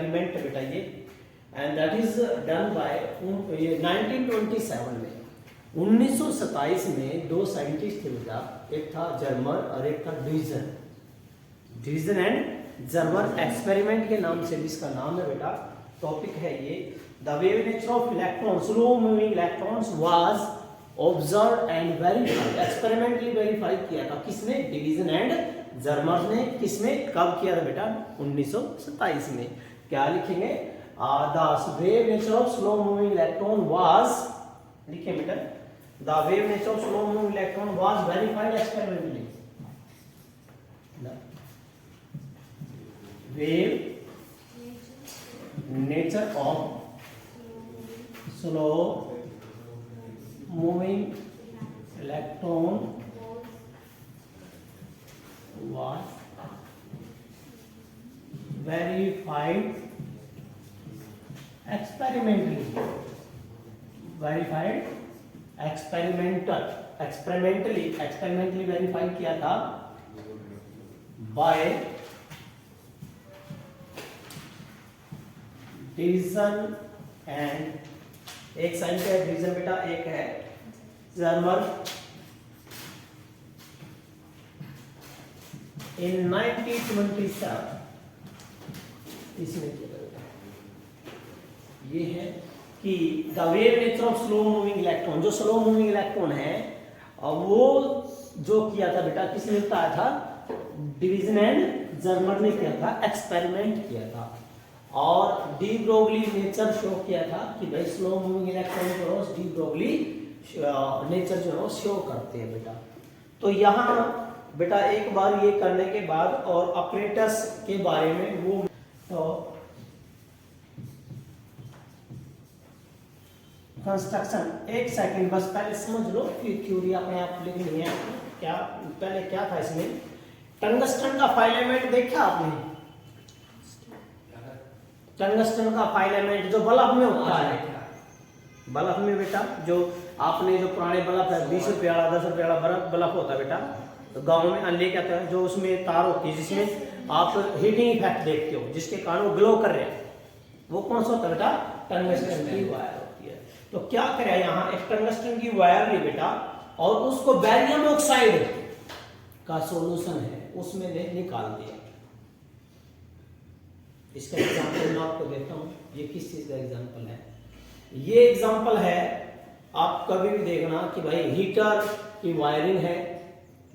Experiment बेटा ये, and that is done by 1927 में। 1927 में दो साइंटिस्ट थे बेटा, एक था जर्मर और एक था डिवीजन एंड जर्मर। एक्सपेरिमेंट के नाम से भी इसका नाम है बेटा, टॉपिक है ये, the wave nature of electron, slow moving electrons was observe and verified. Experimentally verify किया था किसने? डिवीजन एंड जर्मर ने। किसमें, कब किया था बेटा? 1927 में। क्या लिखेंगे? The wave nature of slow moving electron was, लिखिए बेटा, the wave nature of slow moving electron was verified experimentally. Wave nature of slow moving electron was verified experimentally verify किया था बाय डिवीजन एंड, एक science है division बेटा, एक है Germer. In 1927 इसमें ये है कि the wave nature of slow moving electron, जो स्लो मूविंग इलेक्ट्रॉन है वो जो किया था बेटा, किसने बताया था? डिवीजन एंड जर्मर ने किया था, एक्सपेरिमेंट किया था। और डी ब्रोगली नेचर शो किया था कि भाई स्लो मूविंग इलेक्ट्रॉन को डी ब्रोगली नेचर जो है शो करते हैं बेटा। तो यहाँ बेटा एक बार ये करने के बाद और ऑपरेटर्स के बारे में वो, तो कंस्ट्रक्शन, एक सेकंड बस पहले समझ लो कि थ्योरी अपने आप लिखनी है। क्या पहले क्या था इसमें? टंगस्टन का फाइलेमेंट देखा आपने? टंगस्टन का फाइलेमेंट जो बल्ब में होता है, बल्ब में बेटा, जो आपने जो पुराने बल्ब है 20 रुपये वाला 10 रुपये वाला बल्ब होता है बेटा, तो गांव में अन्य क्या कहते हैं, जो उसमें तार होती है जिसमें आप हीटिंग इफेक्ट देखते हो, जिसके कारण वो ग्लो कर रहे हैं, वो कौन सा होता है बेटा? टंगस्टन की वायर होती है। तो क्या करे यहाँ, एक टंगस्टन की वायर ली बेटा और उसको बैरियम ऑक्साइड का सॉल्यूशन है उसमें निकाल दिया। इसका एग्जांपल मैं आपको देता हूँ, ये किस चीज का एग्जांपल है? ये एग्जांपल है, आप कभी भी देखना कि भाई हीटर की वायरिंग है,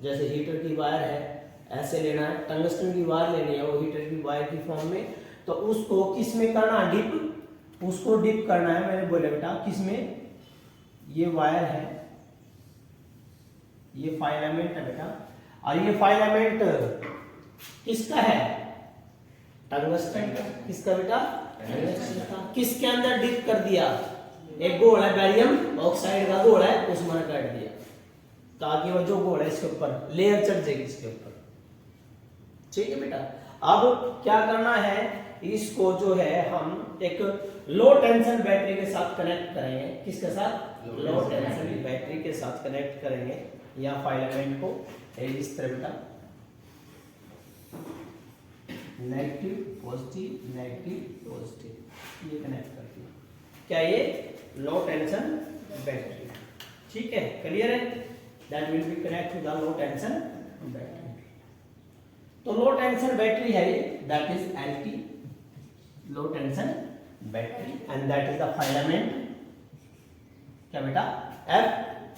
जैसे हीटर की वायर है, ऐसे लेना है, टंगस्टन की वायर लेनी है वो हीटर की वायर की फॉर्म में, तो उसको किस में करना? डिप, उसको डिप करना है। मैंने बोला बेटा किसमें? ये वायर है, ये फाइलामेंट है बेटा, और ये फाइलामेंट किसका है? टंगस्टन का। किसका बेटा? टंगस्टन का। किसके अंदर डिप कर दिया? एक गोल है बैरियम ऑक्साइड का गोल है, उसमें काट दिया ताकि वो जो गोल है इसके ऊपर लेयर चढ़ जाएगी इसके ऊपर। ठीक है बेटा, अब क्या करना है, इसको जो है हम एक लो टेंशन बैटरी के साथ कनेक्ट करेंगे। किसके साथ? लो टेंशन बैटरी के साथ कनेक्ट करेंगे या फाइलामेंट को इस तरह बेटा, नेगेटिव पॉजिटिव ये कनेक्ट करती है। क्या ये? Low tension battery. ठीक है, क्लियर है? That will be connect to the low tension battery. तो लो टेंशन बैटरी है ये, that is LT, low tension battery, and that is the filament. क्या बेटा? F।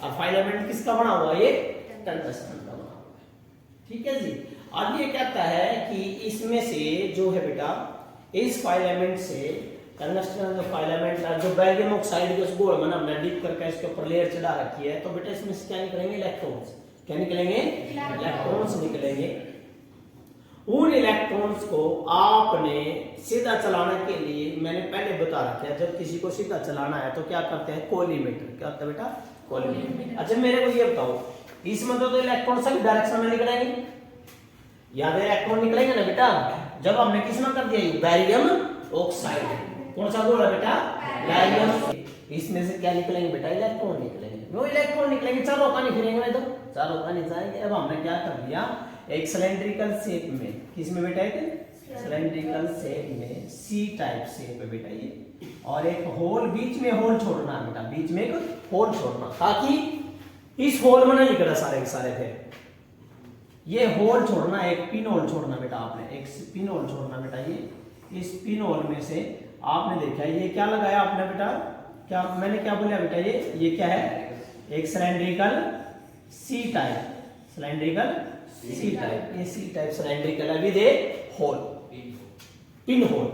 और फाइलामेंट किसका बना हुआ? ये टंगस्टन का बना हुआ है। ठीक है जी। अब ये कहता है कि इसमें से जो है बेटा, इस फाइलामेंट से टंगस्टन जो फाइलामेंट है, जो बैरियम ऑक्साइड के उस गोल में हमने डिप करके इसके ऊपर लेयर चढ़ा रखी है, तो बेटा इसमें से क्या निकलेंगे? इलेक्ट्रॉन्स। क्या निकलेंगे? इलेक्ट्रॉन्स निकलेंगे। उन इलेक्ट्रॉन्स को आपने सीधा चलाने के लिए, मैंने पहले बता रखा है, जब किसी को सीधा चलाना है तो क्या करते हैं? कोलिमेटर। क्या होता है बेटा? कोलिमेटर। अच्छा मेरे को ये बताओ, इसमें तो इलेक्ट्रॉन सभी डायरेक्शन में निकलेंगे, याद है? इलेक्ट्रॉन निकलेंगे ना बेटा, जब हमने किसमें कर दिया? Barium oxide. कौन सा गोल है बेटा? बैरियम। इसमें से क्या निकलेंगे बेटा? इलेक्ट्रॉन निकलेंगे। वो इलेक्ट्रॉन निकलेंगे, चारों का नहीं फिरेंगे, नहीं तो चारों का नहीं जाएंगे। अब हमने क्या कर दिया? एक सिलेंड्रिकल शेप में, किसमें बेटा? एक सिलेंड्रिकल शेप में सी टाइप शेप है बेटा ये, और एक होल बीच में होल छोड़ना है बेटा, बीच में एक होल छोड़ना, ताकि इस होल में नहीं निकले सारे के सारे थे, ये होल छोड़ना, एक पिन होल छोड़ना बेटा, आपने एक पिन होल छोड़ना बेटा। ये इस पिन होल में से आपने देखा ये क्या लगाया आपने बेटा, क्या मैंने क्या बोला बेटा, ये क्या है, एक cylindrical C type, cylindrical C type, ये सी टाइप सिलेंड्रिकल है with a hole, pin hole,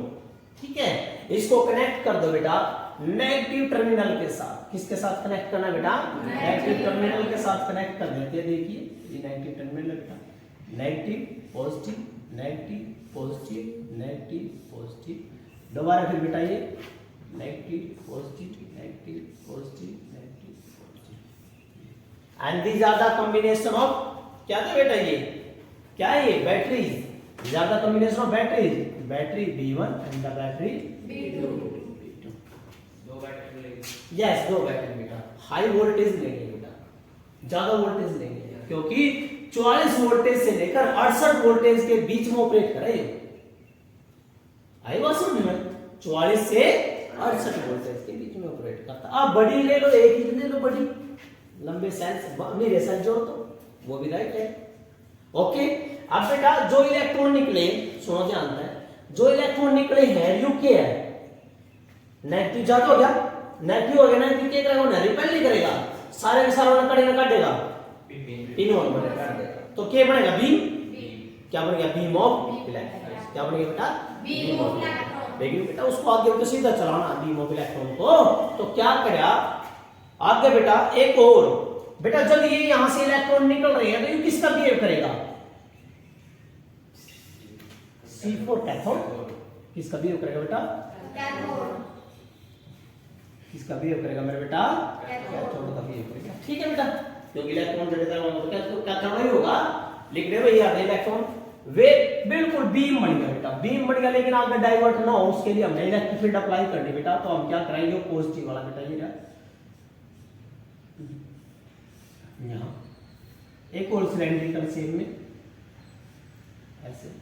ठीक है। इसको कनेक्ट कर दो बेटा नेगेटिव टर्मिनल के साथ। किसके साथ कनेक्ट करना बेटा, नेगेटिव टर्मिनल के साथ कनेक्ट कर देते हैं। देखिए ये नेगेटिव टर्मिनल है बेटा, negative positive, negative positive, negative positive, दोबारा फिर बेटा ये negative positive, negative positive, negative positive, and these are the combination of, क्या था बेटा ये, क्या है ये, batteries, these are the combination of batteries, battery B1 and the battery B2, दो बैटरी लेंगे, यस दो बैटरी बेटा, हाई वोल्टेज लेंगे बेटा, ज्यादा वोल्टेज लेंगे, क्योंकि 44 वोल्टेज से लेकर 68 वोल्टेज के बीच में ऑपरेट करे, आई बात समझ में, 44 से 68 वोल्टेज के बीच में ऑपरेट करता। आप बड़ी ले लो, एक ही ले लो बड़ी, लंबे सेल्स मेरे सेल जोड़ दो, वो भी राइट है, ओके। अब बेटा जो इलेक्ट्रॉन निकले, सुनो ध्यान है, जो इलेक्ट्रॉन निकले हैं यू के है, नेगेटिव ज्यादा हो गया, नेगेटिव हो गया, नेगेटिव क्या करेगा, ना रिपेल नहीं करेगा, सारे के सारे ना कटेगा, काटेगा, पिन होल में काट देगा, तो क्या बनेगा, बीम, क्या बनेगा, बीम ऑफ इलेक्ट्रॉन, क्या बनेगा बेटा, बीम ऑफ इलेक्ट्रॉन। लेकिन बेटा उसको आगे तो सीधा चलाना बीम ऑफ इलेक्ट्रॉन को, तो क्या करेगा आगे बेटा, एक और बेटा, जब ये यहां से इलेक्ट्रॉन निकल रहे हैं तो ये किसका बिहेव करेगा, C4 कैथोड, किसका बिहेव करेगा बेटा, कैथोड, किसका बिहेव करेगा मेरे बेटा, कैथोड का बिहेव करेगा, ठीक है बेटा, क्योंकि इलेक्ट्रॉन जब इधर होगा तो कैथोड ही होगा, लिख दे भाई यार इलेक्ट्रॉन वे बिल्कुल बीम बन गया बेटा, बीम बन गया, लेकिन आगे डाइवर्ट ना हो उसके लिए हमने इलेक्ट्रिक फील्ड अप्लाई करनी बेटा, तो हम क्या कराएंगे, पॉजिटिव वाला बेटा, ये यहाँ एक और सिलेंड्रिकल शेप में ऐसे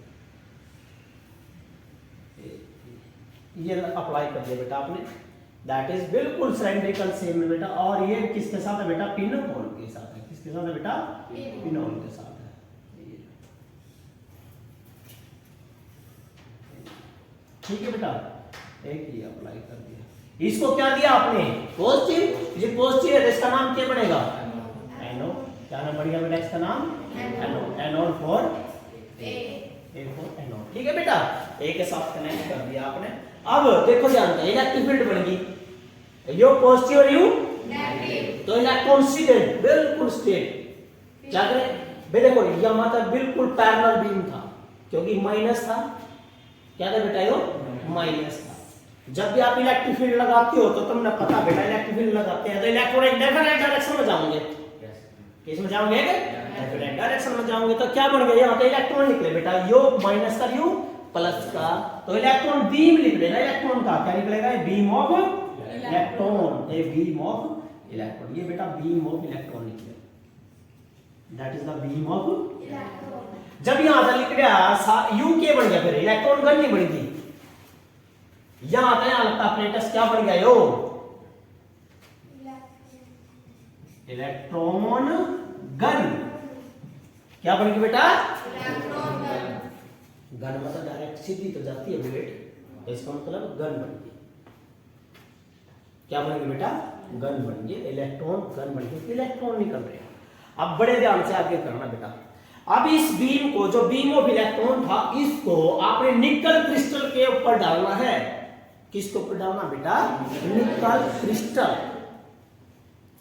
ये अप्लाई कर दिया बेटा आपने, दैट इज बिल्कुल सिलेंड्रिकल शेप में बेटा, और ये किसके साथ है बेटा, पिन होल के साथ है, किसके साथ है बेटा, पिन होल के साथ है, ठीक है बेटा, एक ही अप्लाई कर दिया। इसको क्या दिया आपने, पॉजिटिव, ये पॉजिटिव है तो इसका नाम क्या बनेगा, एनोड, क्या नाम बढ़िया बेटा इसका नाम, anode, anode for A for anode, ठीक है बेटा, ए के साथ कनेक्ट कर दिया आपने। अब देखो ध्यान से इलेक्ट्रिक फील्ड बन गई, यो पॉजिटिव और यू नेगेटिव, तो इलेक्ट्रॉन सीधे बिल्कुल स्ट्रेट क्या करे बे, देखो यह मतलब बिल्कुल पैरेलल बीम था, क्योंकि माइनस था, क्या था बेटा, यो माइनस था। जब भी आप इलेक्ट्रिक फील्ड लगाते हो तो तुमने पता बेटा, इलेक्ट्रिक फील्ड लगाते हैं तो इलेक्ट्रॉन एक डेफिनेट डायरेक्शन में जाओगे, किस में जाओगे, डेफिनेट डायरेक्शन में जाओगे, तो क्या बन गया यहाँ पे, इलेक्ट्रॉन निकले बेटा, यो माइनस का यू प्लस का, तो इलेक्ट्रॉन बीम निकलेगा, इलेक्ट्रॉन का क्या निकलेगा, beam of electron, a beam of electron, ये बेटा बीम ऑफ इलेक्ट्रॉन निकले, that is the beam of electron. जब यहां से लिख गया यू के बन गया, फिर इलेक्ट्रॉन गन नहीं बन गई, यहां आता है अल्फा प्लेटस, क्या बन गया, यो इलेक्ट्रॉन गन, क्या बन गई बेटा, इलेक्ट्रॉन गन, गन मतलब डायरेक्ट सीधी तो जाती है बुलेट, तो इसका मतलब गन बन गई, क्या बन गई बेटा, गन बन गई, इलेक्ट्रॉन गन बन गई, इलेक्ट्रॉन निकल रहे हैं। अब बड़े ध्यान से आगे करना बेटा, अब इस बीम को, जो बीम ऑफ इलेक्ट्रॉन था, इसको आपने निकल क्रिस्टल के ऊपर डालना है, किसके ऊपर डालना बेटा, निकल क्रिस्टल,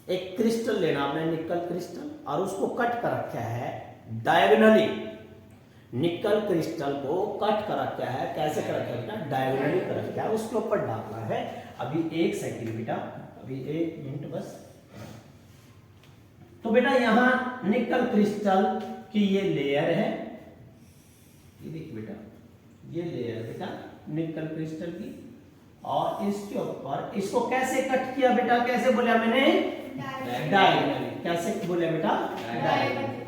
एक क्रिस्टल लेना आपने, निकल क्रिस्टल, और उसको कट कर रखा है डायगोनली, निकल क्रिस्टल को कट कर रखा है, कैसे कर रखा है, डायगोनली कर रखा है, उसके ऊपर डालना है। अभी 1 सेकंड बेटा, अभी 1 मिनट बस। तो बेटा यहां निकल क्रिस्टल की ये लेयर है, ये देखिए बेटा, ये लेयर बेटा निकल क्रिस्टल की, और इसके ऊपर इसको कैसे कट किया बेटा, कैसे बोला मैंने, डायगोनली, कैसे बोला बेटा, डायगोनली,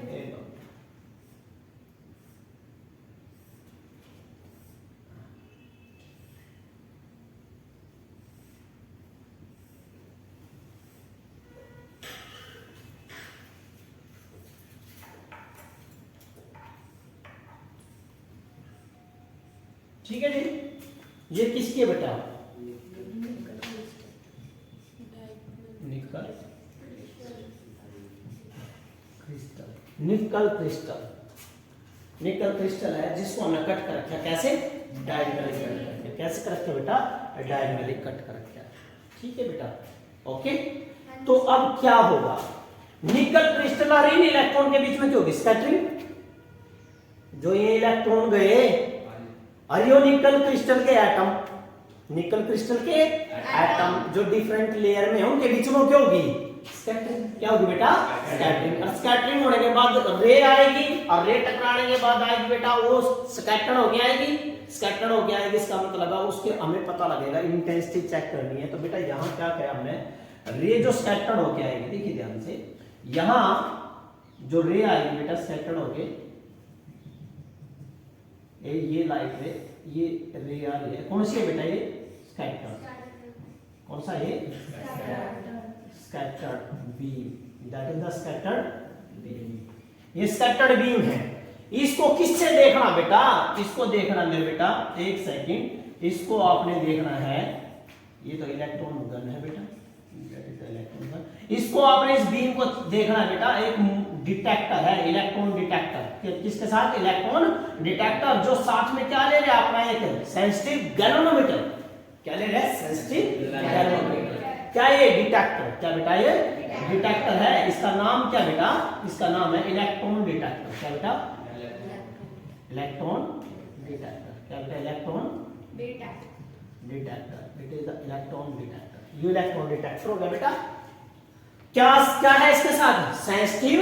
ठीक है जी। ये किसकी है बेटा? निकल crystal. Nickel crystal, nickel crystal है जिसको हमने कट कर रखा। कैसे? डायगोनली कट करके। कैसे कर रखा बेटा? डायगोनली कट कर रखा। ठीक है बेटा, ओके। तो अब क्या होगा? निकल क्रिस्टल और इन इलेक्ट्रॉन के बीच में क्या होगी? स्कैटरिंग। जो ये इलेक्ट्रॉन गए निकल क्रिस्टल के एटम, निकल क्रिस्टल के एटम जो डिफरेंट लेयर में है उनके बीच में क्या होगी? स्कैटरिंग। क्या होगी बेटा? स्कैटरिंग। और स्कैटरिंग होने के बाद रे आएगी और रे टकराने के बाद आएगी बेटा वो स्कैटर्ड होके आएगी। स्कैटर्ड होके आएगी इसका मतलब है उसके हमें पता लगेगा, इंटेंसिटी चेक करनी है। तो बेटा यहाँ क्या किया हमने? रे जो स्कैटर्ड होके आएगी, देखिए ध्यान से, यहाँ जो रे आएगी बेटा स्कैटर्ड होके, ये लाइट रे, ये रे आ रही है, कौन सी है बेटा? ये स्कैटर्ड। कौन सा है? Scattered beam. That is the scattered beam. ये स्कैटर्ड बीम है। इसको किससे देखना बेटा? इसको देखना मेरे बेटा, एक सेकंड, इसको आपने देखना है, ये तो इलेक्ट्रॉन गन है बेटा, इलेक्ट्रॉन गन। इसको आपने इस बीम को देखना है बेटा, एक डिटेक्टर है, इलेक्ट्रॉन डिटेक्टर। किसके साथ? इलेक्ट्रॉन डिटेक्टर, जो साथ में क्या ले रहे हैं अपना? एक सेंसिटिव गैल्वेनोमीटर। क्या ले रहे हैं? Sensitive galvanometer. क्या ये डिटेक्टर? क्या बेटा? ये डिटेक्टर है। इसका नाम क्या बेटा? इसका नाम है इलेक्ट्रॉन डिटेक्टर। क्या बेटा? Electron detector. क्या बेटा? Electron detector. It is the electron detector. ये इलेक्ट्रॉन डिटेक्टर होगा बेटा। क्या क्या है इसके साथ? Sensitive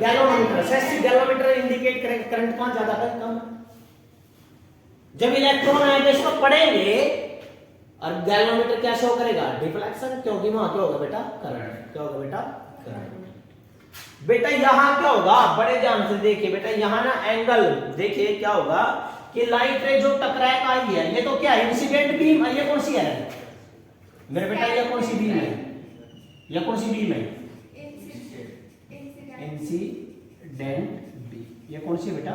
galvanometer. Sensitive galvanometer indicate करेगा करंट कहां ज्यादा है कम। जब इलेक्ट्रॉन आएंगे इसको पढ़ेंगे और गैल्वेनोमीटर क्या शो करेगा? डिफ्लेक्शन, क्योंकि वहां क्या होगा बेटा? करंट। क्या होगा बेटा? करंट। बेटा यहां क्या होगा? बड़े ध्यान से देखिए बेटा, यहां ना एंगल देखिए क्या होगा कि लाइट रे जो टकराए आई है, ये तो क्या है? Incident beam. ये कौन सी है मेरे बेटा? ये कौन सी बीम है? ये कौन सी बीम है? Incident beam. ये कौन सी बेटा?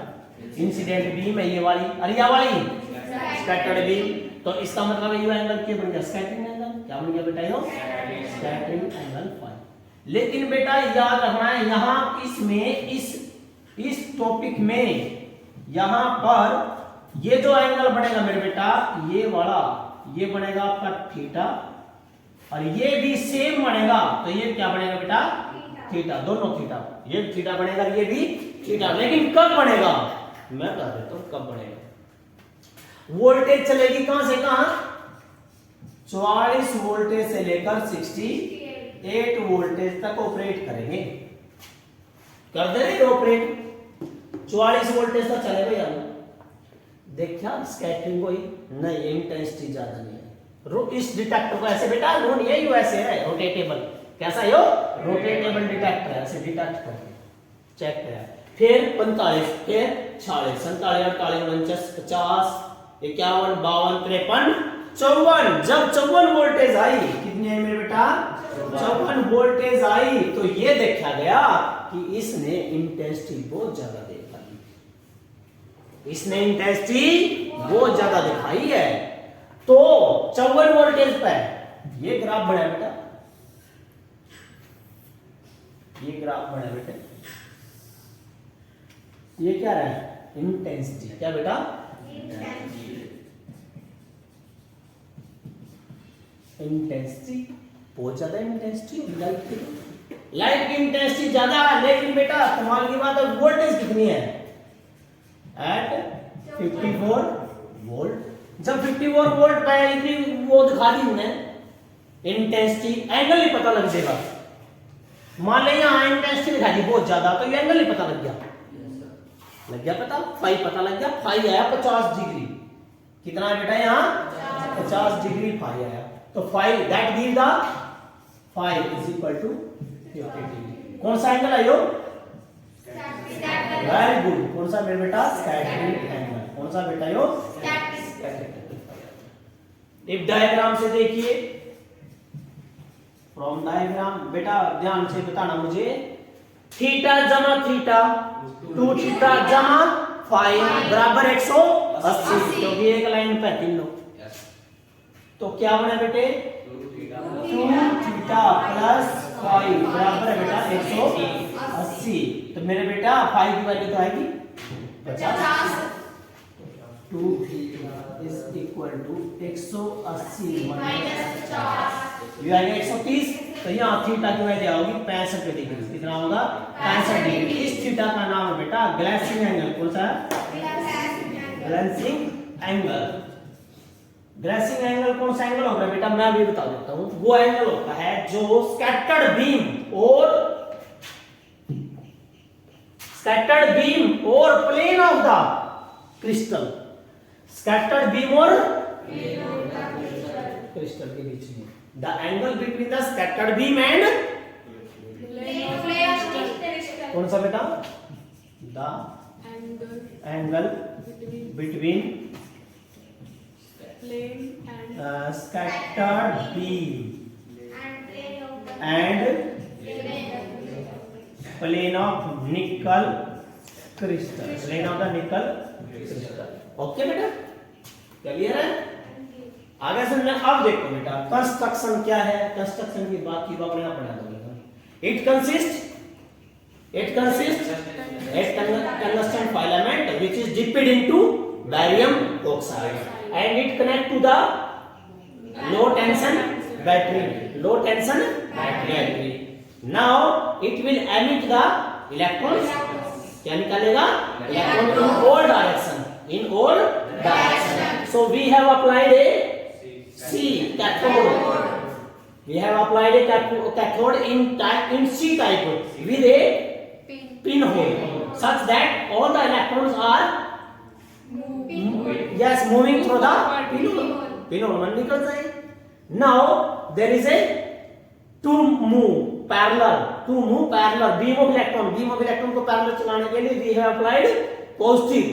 इंसिडेंट बीम है ये वाली। अरे ये वाली स्कैटर्ड बीम। तो इसका मतलब ये एंगल क्या बन गया? Scattering angle. क्या बन गया बेटा? ये स्कैटरिंग एंगल फाई। लेकिन बेटा याद रखना है यहां इसमें इस टॉपिक में यहां पर ये जो एंगल बनेगा मेरे बेटा, ये वाला, ये बनेगा आपका थीटा, और ये भी सेम बनेगा। तो ये क्या बनेगा बेटा? थीटा। दोनों थीटा। ये थीटा बनेगा, ये भी थीटा। लेकिन कब बनेगा? मैं बता देता हूं कब बनेगा। वोल्टेज चलेगी कहां से कहां? 44 वोल्टेज से लेकर 68 वोल्टेज तक ऑपरेट करेंगे। कर दे रहे ऑपरेट। 44 वोल्टेज तक चले भैया। देखा स्कैटरिंग कोई नहीं, इंटेंसिटी ज्यादा नहीं है। इस डिटेक्टर को ऐसे बेटा ये ऐसे है रोटेटेबल। कैसा है? रोटेटेबल डिटेक्टर है, ऐसे डिटेक्ट करके चेक करा। फिर 45, फिर 46, 47, 48, 49, 50, 51, 52, 53, 54। जब 54 वोल्टेज आई, कितनी है मेरे बेटा? 54 वोल्टेज आई, तो ये देखा गया कि इसने इंटेंसिटी बहुत ज्यादा दिखाई। इसने इंटेंसिटी बहुत ज्यादा दिखाई है। तो 54 वोल्टेज पर ये ग्राफ बना बेटा, ये ग्राफ बना बेटा, ये क्या रहा है? इंटेंसिटी। क्या बेटा? इंटेंसिटी बहुत ज्यादा इंटेंसिटी लाइट की इंटेंसिटी ज्यादा है। लेकिन बेटा कमाल की बात है, वोल्टेज कितनी है? At 54 volt. जब 54 वोल्ट पे इतनी वो दिखा दी हमने इंटेंसिटी, एंगल ही पता लग जाएगा। मान लें यहां इंटेंसिटी दिखा दी बहुत ज्यादा, तो ये एंगल ही पता लग गया। लग गया पता? फाई पता लग गया। फाई आया 50 डिग्री। कितना है बेटा? यहां 50 डिग्री फाई आया। तो phi that give the phi is equal to 50 degree. कौन सा एंगल है यो? Very good. कौन सा मेरे बेटा? Scattering angle. कौन सा बेटा यो? इफ डायग्राम से देखिए, फ्रॉम डायग्राम बेटा ध्यान से बताना मुझे। थीटा जमा थीटा 2 थीटा जमा फाई बराबर 180 80, क्योंकि एक लाइन पे 3 लोग। Yes. तो क्या बना बेटे 2 theta 2 थीटा प्लस 5 बराबर है बेटा 180। तो मेरे बेटा 5 की वैल्यू तो आएगी 50। 2 theta is equal to 180 minus 50, ये आएगा 130। तो यहाँ थीटा की वैल्यू आओगी 65 डिग्री। कितना होगा 65 डिग्री। इस थीटा का नाम है बेटा ग्लेसिंग एंगल। कौन सा है ग्लेसिंग एंगल। ग्लेसिंग एंगल कौन सा एंगल होगा बेटा मैं भी बता देता हूँ। वो एंगल होता है जो स्कैटर्ड बीम और plane of the crystal, scattered beam और क्रिस्टल के बीच में the angle between the scattered beam and कौन सा बेटा the angle between scattered beam and plane of nickel crystal, plane of the nickel crystal। Okay बेटा clear है। आगे समझना। अब देखो बेटा कंस्ट्रक्शन क्या है। कंस्ट्रक्शन की बात की अपने आप बना दूंगा। It consist a tungsten filament which is dipped into barium oxide and it connect to the low tension battery। Now it will emit the electrons। क्या निकालेगा electron in all direction। So we have applied a cathode। We have applied a cathode in C type with a pinhole such that all the electrons are moving through the pinhole man nikal jaye। Now there is a two move parallel beam of electron को parallel चलाने के लिए we have applied positive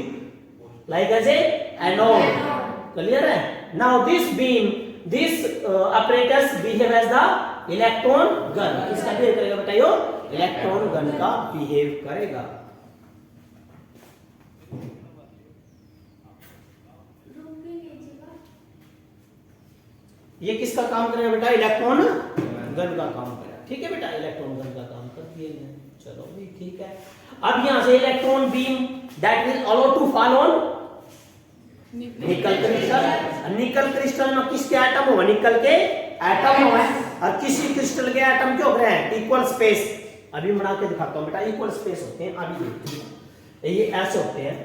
like as a anode। clear है। Now this apparatus behave as the electron gun। किसका behave करेगा बेटा यो electron gun का behave करेगा। ये किसका काम करेगा बेटा इलेक्ट्रॉन गन का काम करेगा। ठीक है बेटा इलेक्ट्रॉन गन का काम कर दिए। चलो भी ठीक है। अब यहां से electron beam that will allow to fall on nickel crystal. Nickel crystal में किसके एटम हो निकल के एटम हो और किसी क्रिस्टल के एटम क्यों हो रहे हैं इक्वल स्पेस। अभी बना के दिखाता हूं बेटा इक्वल स्पेस होते हैं। अभी देखिए ये ऐसे होते हैं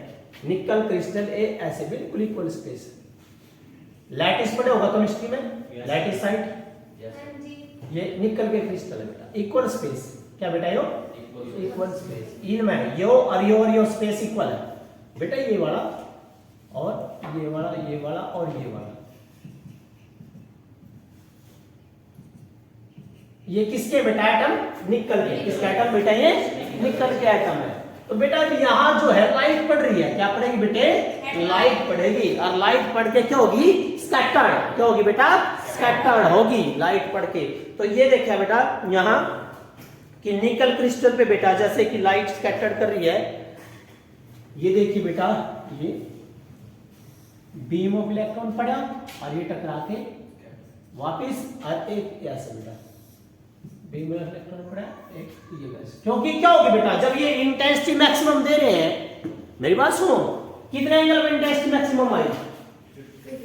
निकल क्रिस्टल ए ऐसे बिल्कुल इक्वल स्पेस। लैटिस पढ़े होगा केमिस्ट्री में लैटिस साइड। ये निकल के क्रिस्टल है बेटा इक्वल स्पेस। क्या बेटा यो इक्वल स्पेस इनमें यो और यो स्पेस इक्वल है बेटा। ये वाला और ये वाला और ये वाला ये किसके बेटा एटम निकल के। किसका एटम बेटा ये निकल के एटम है। तो बेटा यहाँ जो है लाइट पड़ रही है क्या पड़ेगी बेटे लाइट पड़ेगी और लाइट पड़ के क्या होगी स्कैटर्ड। क्या होगी बेटा स्कैटर्ड होगी लाइट पड़ के। तो ये देखिए बेटा यहाँ कि निकल क्रिस्टल पे बेटा जैसे कि लाइट स्कैटर्ड कर रही है। ये देखिए बेटा ये बीम ऑफ इलेक्ट्रॉन पड़ा और ये टकरा के वापिस और एक ऐसे बेटा बीम ऑफ इलेक्ट्रॉन पड़ा एक ये वैसे। क्योंकि क्या होगी बेटा जब ये इंटेंसिटी मैक्सिमम दे रहे हैं मेरी बात सुनो कितने एंगल में intensity maximum I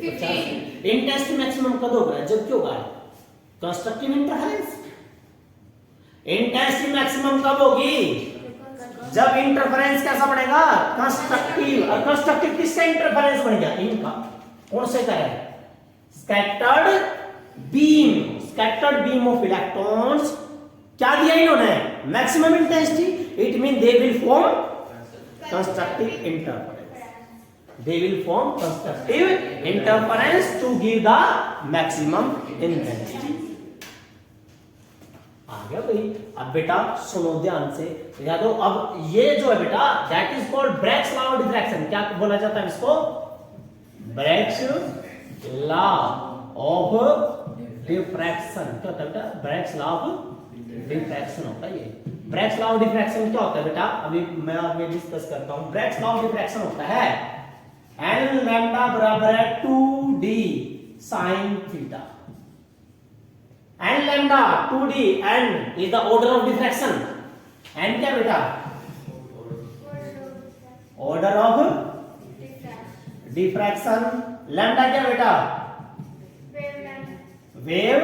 50। Intensity maximum कब होगा जब क्यों होगा कंस्ट्रक्टिव इंटरफेरेंस। इंटेंसिटी मैक्सिमम कब होगी जब इंटरफेरेंस कैसा बढ़ेगा कंस्ट्रक्टिव। और कंस्ट्रक्टिव किसका इंटरफेरेंस बढ़ गया इनका। कौन से का है स्कैटर्ड बीम ऑफ इलेक्ट्रॉन्स। क्या दिया इन्होंने maximum intensity. It mean they will form constructive interference to give the maximum intensity. आ गया भाई। अब बेटा सुनो ध्यान से याद हो। अब ये जो है बेटा that is called Bragg's law of diffraction. क्या बोला जाता है इसको ब्रैग्स लॉ ऑफ डिफ्रैक्शन। क्या होता है बेटा ब्रैग्स लॉ ऑफ डिफ्रैक्शन होता है ये। ब्रैग्स लॉ ऑफ डिफ्रैक्शन क्या होता है बेटा अभी मैं आगे डिस्कस करता हूं। ब्रैग्स लॉ ऑफ डिफ्रैक्शन होता है एन लैम्डा बराबर है 2d sin थीटा। N lambda 2d, n is the order of diffraction. N क्या बेटा? Order of diffraction. लैम्डा क्या बेटा? वेव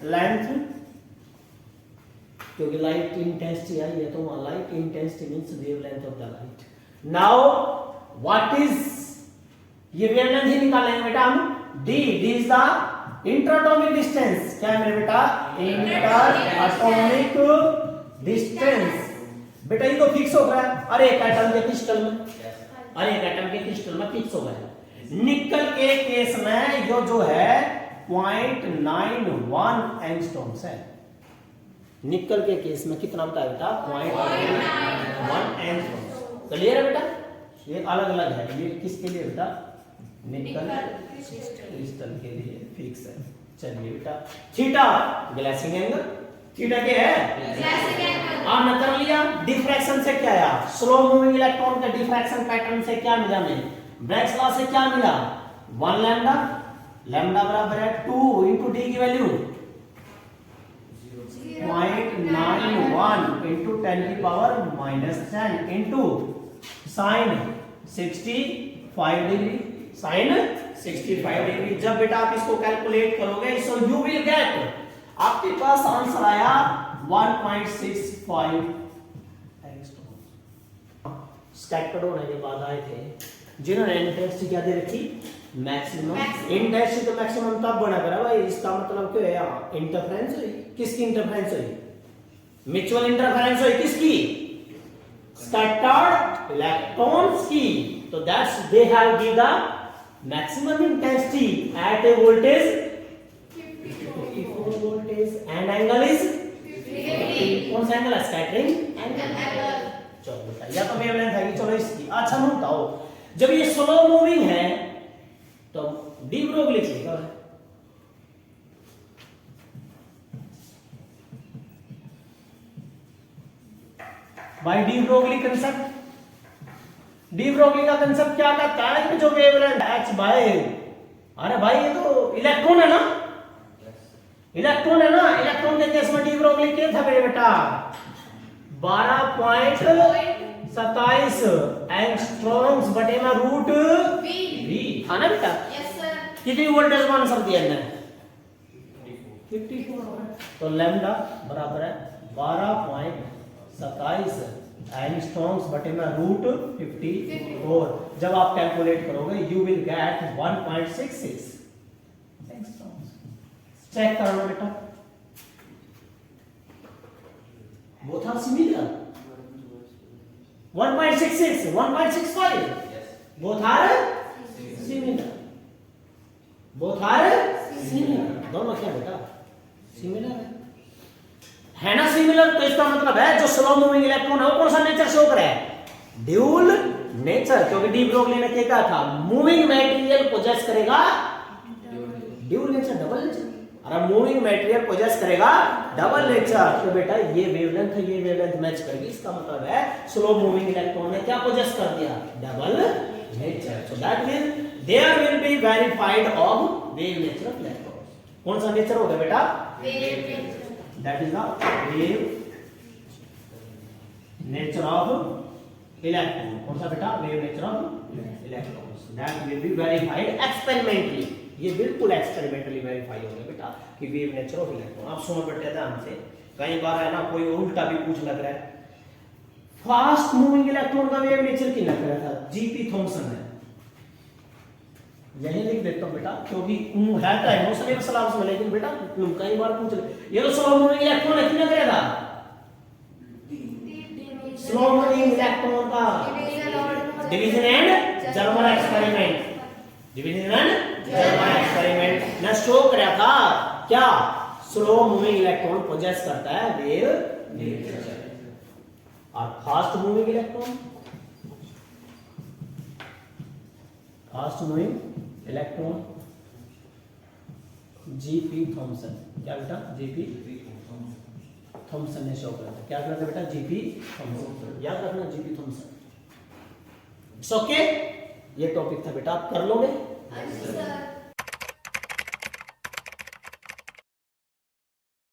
लेंथ, क्योंकि लाइट इंटेंसिटी आई है तो light intensity means wavelength of the light. Now what is, ये wavelength ही निकालेंगे बेटा हम। d is the interatomic distance. क्या है मेरे बेटा? Interatomic distance. बेटा ये तो फिक्स हो गया। अरे एक एटम के क्रिस्टल में, अरे एक एटम के क्रिस्टल में फिक्स हो गया। निकल के केस में यो जो है 0.91 एंगस्ट्रॉम्स है। निकल के केस में कितना बताया बेटा? 0.91 एंगस्ट्रॉम्स। क्लियर है बेटा? ये अलग अलग है। ये किसके लिए बेटा? निकल क्रिस्टल के लिए फिक्स है। चलिए बेटा, थीटा ग्लासिंग एंगल, थीटा क्या है? ग्लासिंग एंगल। आपने कर लिया। डिफ्रैक्शन से क्या आया? स्लो मूविंग इलेक्ट्रॉन का डिफ्रैक्शन पैटर्न से क्या मिला हमें? ब्रैग्स लॉ से क्या मिला? 1 लैम्डा, लैम्डा बराबर है 2 इंटू डी की वैल्यू 0.91 इंटू 10 की power -10 into sine 65 degree, sine 65 degree. जब बेटा आप इसको कैलकुलेट करोगे सो यू विल गेट, आपके पास आंसर आया 1.65 एंगस्ट्रॉम। स्कैटर्ड होने के बाद आए थे जिन्होंने इंटेंसिटी क्या दे रखी? मैक्सिमम। इंटेंसिटी तो मैक्सिमम तब बना करा भाई, इसका मतलब क्या है? यहाँ इंटरफेरेंस हुई। किसकी इंटरफेरेंस हुई? म्यूचुअल इंटरफेरेंस हुई। किसकी? स्कैटर्ड इलेक्ट्रॉन्स की। तो that's they have give the maximum intensity at A voltage 54 voltage and angle is 50। कौन सा एंगल है? Scattering angle. चलो बेटा, या तो वेवलेंथ है कि चलो इसकी। अच्छा मैं बताओ, जब ये स्लो मूविंग है तो डी ब्रोगली लिखिएगा। भाई de Broglie concept, de Broglie का कंसेप्ट क्या कहता है कि जो वेवलेंथ h बाय, अरे भाई ये तो इलेक्ट्रॉन है ना, इलेक्ट्रॉन है ना। इलेक्ट्रॉन के केस में डी ब्रोगली क्या था मेरे बेटा? 12.27 एंगस्ट्रॉम्स बटे में रूट वी था ना बेटा? Yes sir. कितनी वोल्टेज का आंसर दिया है? 54। तो लैम्डा बराबर है 12.27 एंगस्ट्रॉम्स बटे में रूट 54। जब आप कैलकुलेट करोगे you will get 1.66 angstroms. Check कर लो बेटा, both are similar. 1.66 1.65 both are similar, both are similar। दोनों क्या बेटा? सिमिलर है ना? सिमिलर। तो इसका मतलब है जो स्लो मूविंग इलेक्ट्रॉन है वो कौन सा नेचर शो करे? Dual nature. क्योंकि डी ब्रोगली ने क्या कहा था? मूविंग मटेरियल पोजेस करेगा ड्यूल नेचर, डबल नेचर। और मूविंग मटेरियल पोजेस करेगा डबल नेचर। तो बेटा ये वेवलेंथ है, ये वेवलेंथ मैच करेगी। इसका मतलब है स्लो मूविंग इलेक्ट्रॉन ने क्या पोजेस कर दिया? Double nature. So that means there will be verified of wave nature of electron. कौन सा नेचर होगा बेटा? Wave nature. That is the wave nature of electron. कौन सा बेटा? Wave nature of electrons. That will be verified experimentally. ये बिल्कुल experimentally verify होगा बेटा कि वेव नेचर ऑफ इलेक्ट्रॉन। आप सुनो बेटे ध्यान से, कई बार है ना कोई उल्टा भी पूछ लग रहा है। फास्ट मूविंग इलेक्ट्रॉन का वेव नेचर कितना लग रहा था? जीपी थॉमसन है। यही लिख देता हूं बेटा, क्योंकि है तो इमोशनल सलाम्स में, लेकिन बेटा कई बार पूछ ले ये तो स्लो मूविंग इलेक्ट्रॉन है, कितना करेगा? स्लो मूविंग इलेक्ट्रॉन का Davisson and Germer experiment, Davisson and Germer experiment ने शो किया था क्या? स्लो मूविंग इलेक्ट्रॉन पोजेस करता है वेव नेचर। और fast moving electron, fast moving electron GP Thomson. क्या बेटा? जीपी थॉमसन ने शो किया था। क्या किया था बेटा? GP Thomson. याद रखना जीपी थॉमसन। ओके ये टॉपिक था बेटा, आप कर लोगे? अच्छा सर।